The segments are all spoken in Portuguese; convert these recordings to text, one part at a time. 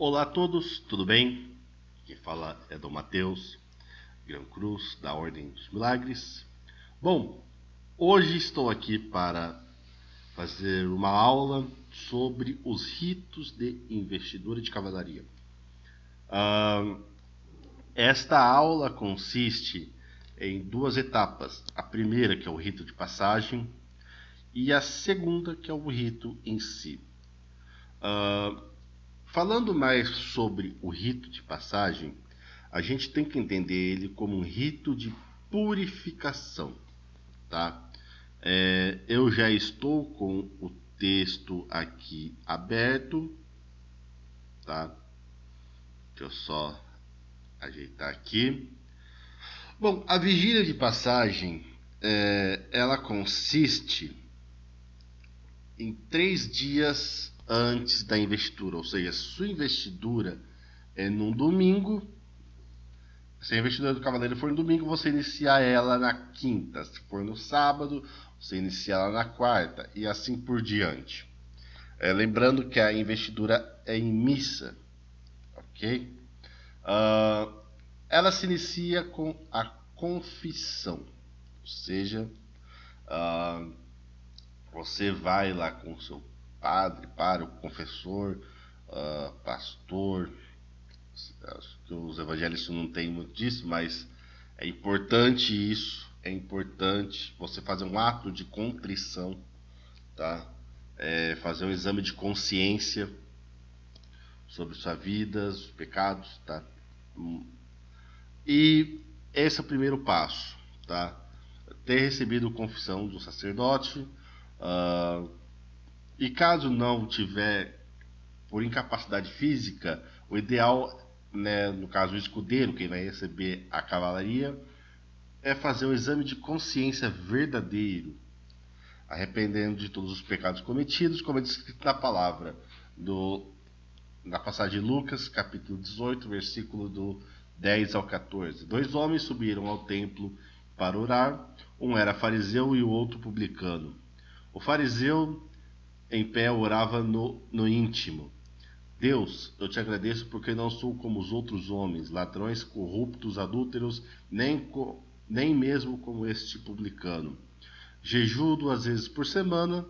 Olá a todos, tudo bem? Quem fala é Dom Mateus, Gran Cruz, da Ordem dos Milagres. Bom, hoje estou aqui para fazer uma aula sobre os ritos de investidura de cavalaria. Esta aula consiste em duas etapas. A primeira, que é o rito de passagem, e a segunda, que é o rito em si. Falando mais sobre o rito de passagem, a gente tem que entender ele como um rito de purificação, tá? Eu já estou com o texto aqui aberto, tá? Deixa eu só ajeitar aqui. Bom, a vigília de passagem, ela consiste em 3 dias antes da investidura, ou seja, sua investidura é num domingo. Se a investidura do cavaleiro for no domingo, você inicia ela na quinta. Se for no sábado, você inicia ela na quarta, e assim por diante. Lembrando que a investidura é em missa, ok? Ela se inicia com a confissão, ou seja, você vai lá com o seu padre, pároco, confessor, pastor. Acho que os evangelhos não tem muito disso, mas é importante isso. É importante você fazer um ato de contrição, tá? Fazer um exame de consciência sobre sua vida, os pecados, tá? E esse é o primeiro passo, tá? Ter recebido confissão do sacerdote, e caso não tiver, por incapacidade física, o ideal, né, no caso o escudeiro, quem vai receber a cavalaria, é fazer um exame de consciência verdadeiro, arrependendo de todos os pecados cometidos, como é descrito na palavra, na passagem de Lucas, capítulo 18, versículo do 10 ao 14. 2 homens subiram ao templo para orar, um era fariseu e o outro publicano. O fariseu, em pé, orava no íntimo: Deus, eu te agradeço porque não sou como os outros homens, ladrões, corruptos, adúlteros, nem mesmo como este publicano. Jejuo 2 vezes por semana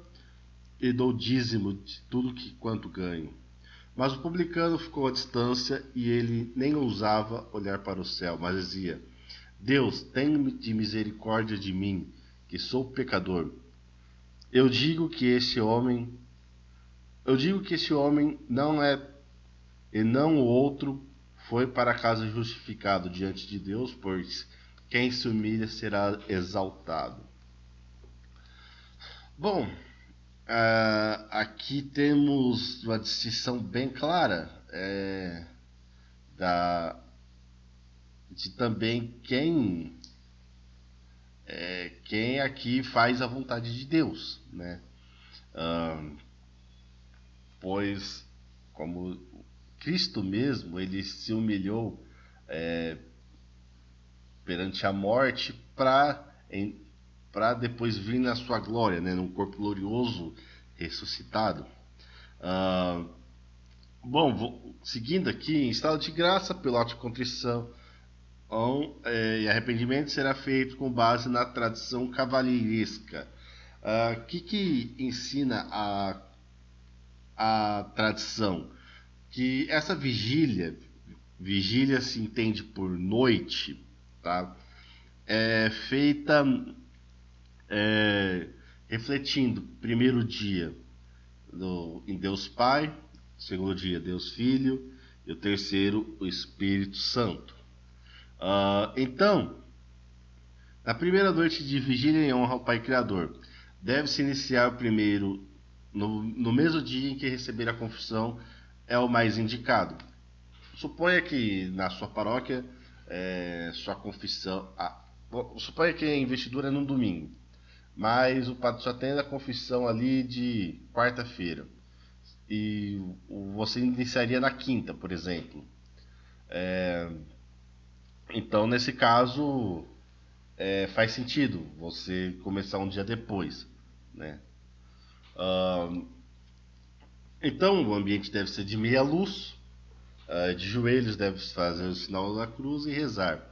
e dou dízimo de tudo quanto ganho. Mas o publicano ficou à distância e ele nem ousava olhar para o céu, mas dizia: Deus, tenha de misericórdia de mim, que sou pecador. Eu digo que esse homem não é, e não o outro, foi para casa justificado diante de Deus, pois quem se humilha será exaltado. Bom, aqui temos uma distinção bem clara de também quem aqui faz a vontade de Deus, né? Pois, como Cristo mesmo, ele se humilhou perante a morte para depois vir na sua glória, né, num corpo glorioso ressuscitado. Bom, seguindo aqui, em estado de graça, pelo ato de contrição e arrependimento será feito com base na tradição cavalheiresca. O que ensina a tradição? Que essa vigília se entende por noite, tá? É feita refletindo primeiro dia em Deus Pai, segundo dia Deus Filho e o terceiro o Espírito Santo. Então, na primeira noite de vigília em honra ao Pai Criador, deve-se iniciar primeiro no mesmo dia em que receber a confissão, é o mais indicado. Suponha que na sua paróquia sua confissão, suponha que a investidura é no domingo, mas o padre só tem a confissão ali de quarta-feira e você iniciaria na quinta, por exemplo. Então, nesse caso, faz sentido você começar um dia depois, né? Então, o ambiente deve ser de meia luz, De joelhos deve fazer o sinal da cruz e rezar.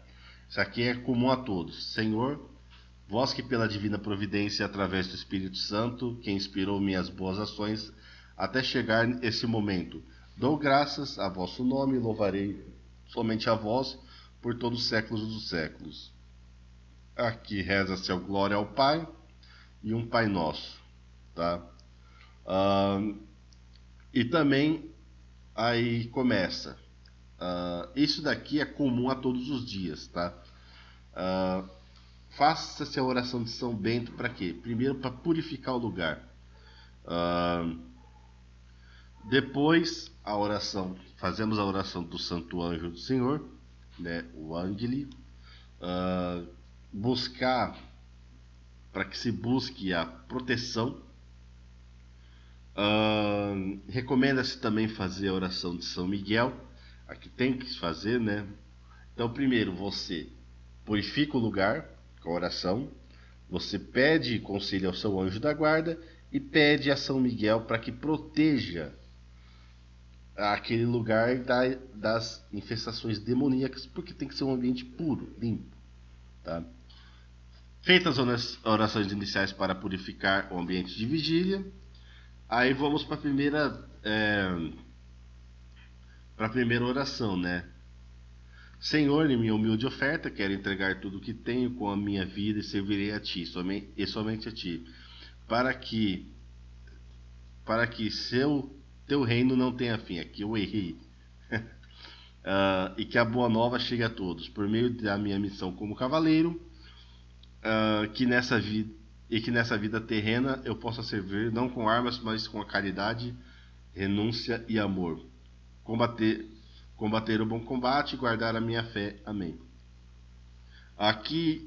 Isso aqui é comum a todos. Senhor, vós que pela divina providência através do Espírito Santo, que inspirou minhas boas ações, até chegar esse momento, dou graças a vosso nome e louvarei somente a vós por todos os séculos dos séculos. Aqui reza-se a glória ao Pai e um Pai Nosso, tá? E também aí começa. Isso daqui é comum a todos os dias, tá? Faça-se a oração de São Bento para quê? Primeiro, para purificar o lugar. Depois, fazemos a oração do Santo Anjo do Senhor, né? O Angeli. Para que se busque a proteção. Recomenda-se também fazer a oração de São Miguel. Aqui tem que fazer, né? Então, primeiro você purifica o lugar com a oração, você pede conselho ao seu anjo da guarda e pede a São Miguel para que proteja aquele lugar das infestações demoníacas, porque tem que ser um ambiente puro, limpo, tá? Feitas as orações iniciais para purificar o ambiente de vigília, aí vamos para a primeira oração, né? Senhor, em minha humilde oferta, quero entregar tudo o que tenho com a minha vida e servirei a Ti, somente a Ti, para que Teu reino não tenha fim. Aqui eu errei. E que a boa nova chegue a todos, por meio da minha missão como cavaleiro, que nessa vida terrena eu possa servir não com armas, mas com a caridade, renúncia e amor. Combater o bom combate e guardar a minha fé. Amém. Aqui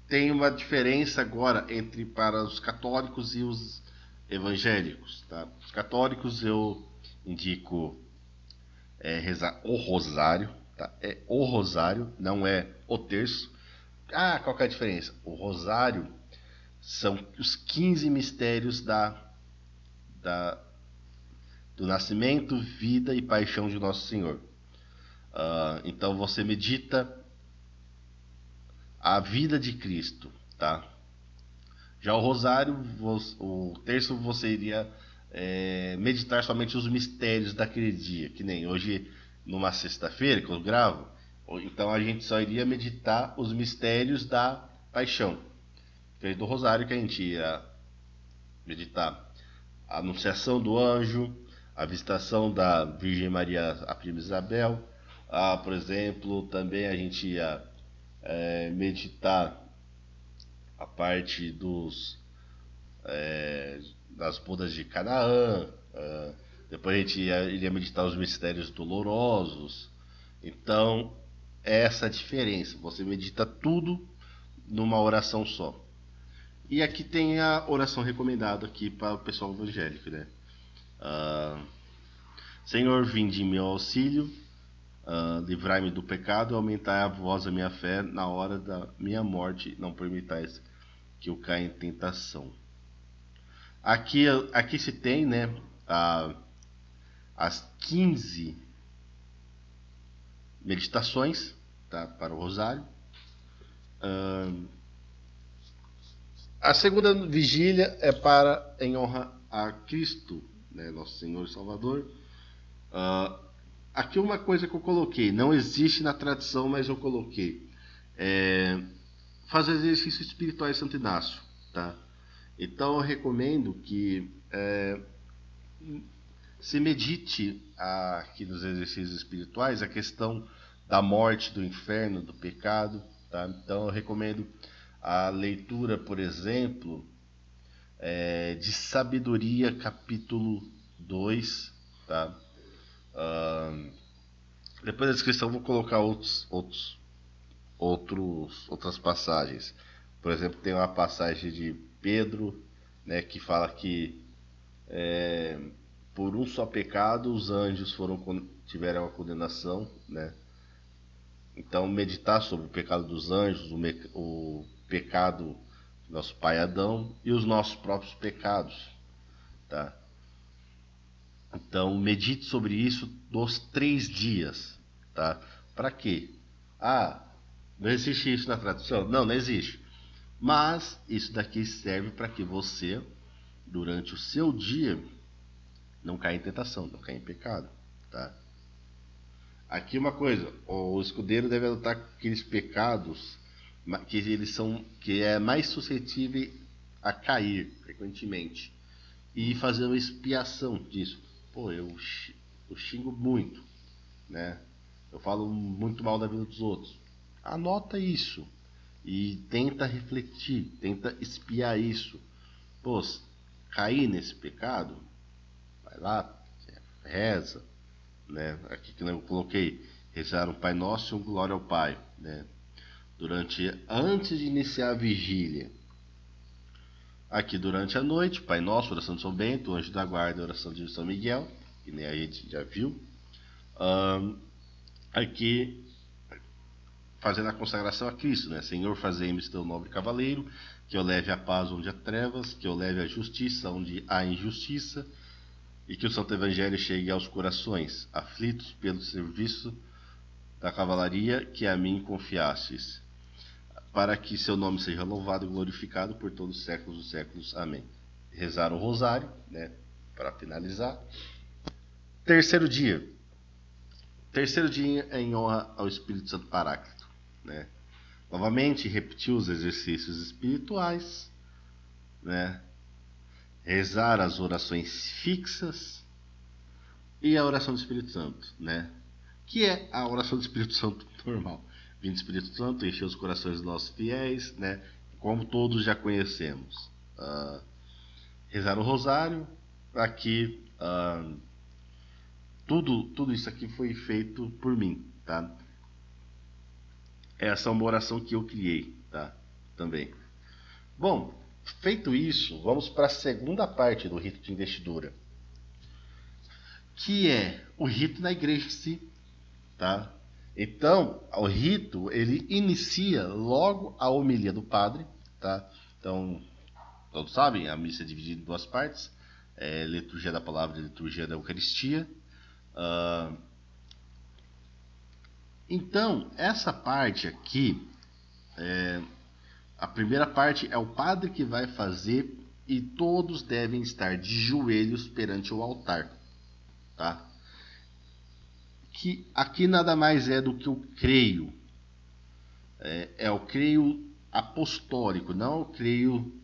tem uma diferença agora para os católicos e os evangélicos. Tá? Os católicos eu indico rezar o rosário. Tá? É o rosário, não é o terço. Qual que é a diferença? O rosário são os 15 mistérios do nascimento, vida e paixão de Nosso Senhor. Então você medita a vida de Cristo, tá? Já o rosário, o terço, você iria meditar somente os mistérios daquele dia, que nem hoje, numa sexta-feira que eu gravo, então a gente só iria meditar os mistérios da paixão. Diferente do rosário, que a gente ia meditar a anunciação do anjo, a visitação da Virgem Maria, a prima Isabel. Por exemplo, também a gente ia meditar a parte das bodas de Canaã. Depois a gente iria meditar os mistérios dolorosos. Então, essa é a diferença. Você medita tudo numa oração só. E aqui tem a oração recomendada aqui para o pessoal evangélico, né? Senhor, vinde em meu auxílio, livrai-me do pecado e aumentai a vós a minha fé na hora da minha morte, não permitais que eu caia em tentação. Aqui se tem, né, as 15 meditações, tá, para o rosário. A segunda vigília é em honra a Cristo, né, Nosso Senhor e Salvador. Aqui uma coisa que eu coloquei, não existe na tradição, mas eu coloquei. Fazer exercícios espirituais Santo Inácio, tá? Então eu recomendo que se medite aqui nos exercícios espirituais a questão da morte, do inferno, do pecado, tá? Então eu recomendo a leitura, por exemplo, de Sabedoria, capítulo 2, tá? Depois da descrição eu vou colocar outras passagens. Por exemplo, tem uma passagem de Pedro, né, que fala que por um só pecado os anjos tiveram a condenação, né? Então meditar sobre o pecado dos anjos, o pecado do nosso pai Adão e os nossos próprios pecados, tá? Então, medite sobre isso dos 3 dias, tá? Para quê? Ah, não existe isso na tradução? Não, não existe. Mas isso daqui serve para que você, durante o seu dia, não caia em tentação, não caia em pecado, tá? Aqui uma coisa, o escudeiro deve adotar aqueles pecados que eles são, que é mais suscetível a cair frequentemente e fazer uma expiação disso. Pô, eu xingo muito, né? Eu falo muito mal da vida dos outros. Anota isso e tenta refletir, tenta espiar isso. Pô, cair nesse pecado, vai lá, reza, né? Aqui que eu coloquei, rezar um Pai Nosso e um Glória ao Pai, né? Antes de iniciar a vigília. Aqui durante a noite, Pai Nosso, oração de São Bento, Anjo da Guarda, oração de São Miguel, que nem a gente já viu. Aqui fazendo a consagração a Cristo, né? Senhor, fazei-me teu nobre cavaleiro, que eu leve a paz onde há trevas, que eu leve a justiça onde há injustiça, e que o Santo Evangelho chegue aos corações aflitos pelo serviço da cavalaria que a mim confiastes, para que seu nome seja louvado e glorificado por todos os séculos dos séculos. Amém. Rezar o rosário, né? Para finalizar. Terceiro dia. Terceiro dia em honra ao Espírito Santo Paráclito, né? Novamente, repetir os exercícios espirituais, né? Rezar as orações fixas e a oração do Espírito Santo, né? Que é a oração do Espírito Santo normal. Vindo Espírito Santo, encher os corações dos nossos fiéis, né? Como todos já conhecemos. Rezar o rosário, aqui tudo isso aqui foi feito por mim, tá? Essa é uma oração que eu criei, tá? Também. Bom, feito isso, vamos para a segunda parte do rito de investidura, que é o rito na igreja em si, tá? Então, o rito, ele inicia logo a homilia do padre, tá? Então, todos sabem, a missa é dividida em 2 partes, liturgia da palavra e liturgia da Eucaristia. Então, essa parte aqui, a primeira parte é o padre que vai fazer e todos devem estar de joelhos perante o altar, tá? Que aqui nada mais é do que o creio. É o creio apostólico, não o creio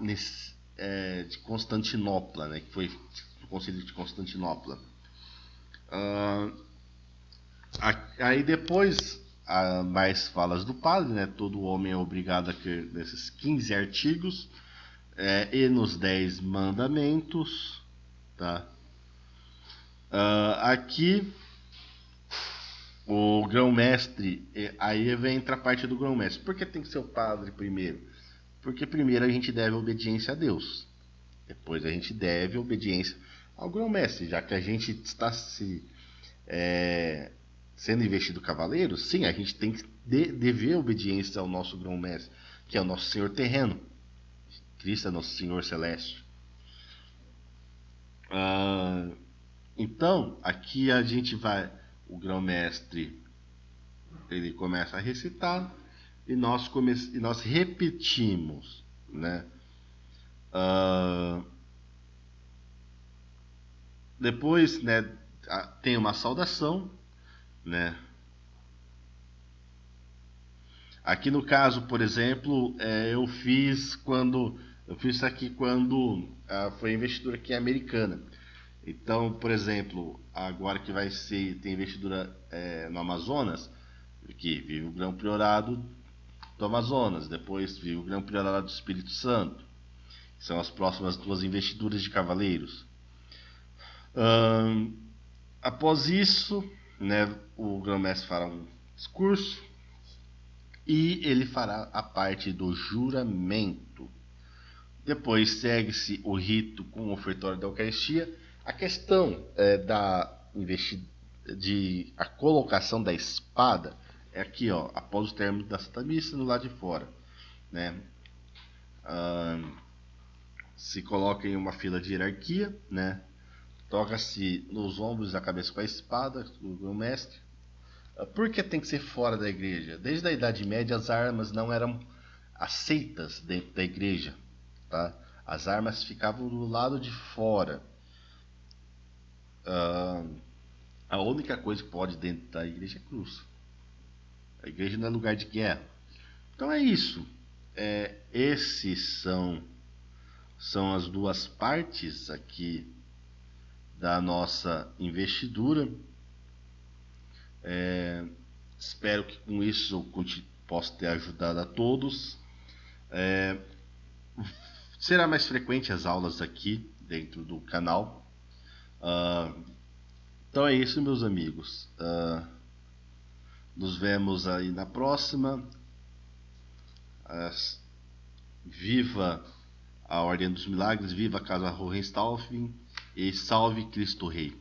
de Constantinopla, né, que foi o Concílio de Constantinopla. Aí depois, mais falas do padre, né? Todo homem é obrigado a crer nesses 15 artigos e nos 10 mandamentos, tá? Aqui o grão-mestre, aí entra a parte do grão-mestre. Por que tem que ser o padre primeiro? Porque primeiro a gente deve obediência a Deus, depois a gente deve obediência ao grão-mestre, já que a gente está sendo investido cavaleiro. Sim, a gente tem que dever obediência ao nosso grão-mestre, que é o nosso Senhor terreno. Cristo é nosso Senhor celeste. Então, aqui a gente vai, o grão-mestre, ele começa a recitar e nós repetimos, né? Depois, né, tem uma saudação, né? Aqui no caso, por exemplo, eu fiz isso aqui quando foi a investidura aqui americana. Então, por exemplo, agora que tem investidura no Amazonas, que vive o Grão Priorado do Amazonas, depois vive o Grão Priorado do Espírito Santo. São as próximas 2 investiduras de cavaleiros. Após isso, né, o grão-mestre fará um discurso e ele fará a parte do juramento. Depois segue-se o rito com o ofertório da Eucaristia. A questão a colocação da espada é aqui, ó, após o término da Santa Missa, no lado de fora, né? se coloca em uma fila de hierarquia, né? Toca-se nos ombros a cabeça com a espada, o mestre. Por que tem que ser fora da igreja? Desde a Idade Média as armas não eram aceitas dentro da igreja, tá? As armas ficavam do lado de fora. A única coisa que pode dentro da igreja é cruz. A igreja não é lugar de guerra. Então é isso. Esses são as duas partes aqui da nossa investidura. Espero que com isso eu possa ter ajudado a todos. Será mais frequente as aulas aqui dentro do canal. Então é isso, meus amigos. Nos vemos aí na próxima. Viva a Ordem dos Milagres, viva a Casa Hohenstaufen e salve Cristo Rei.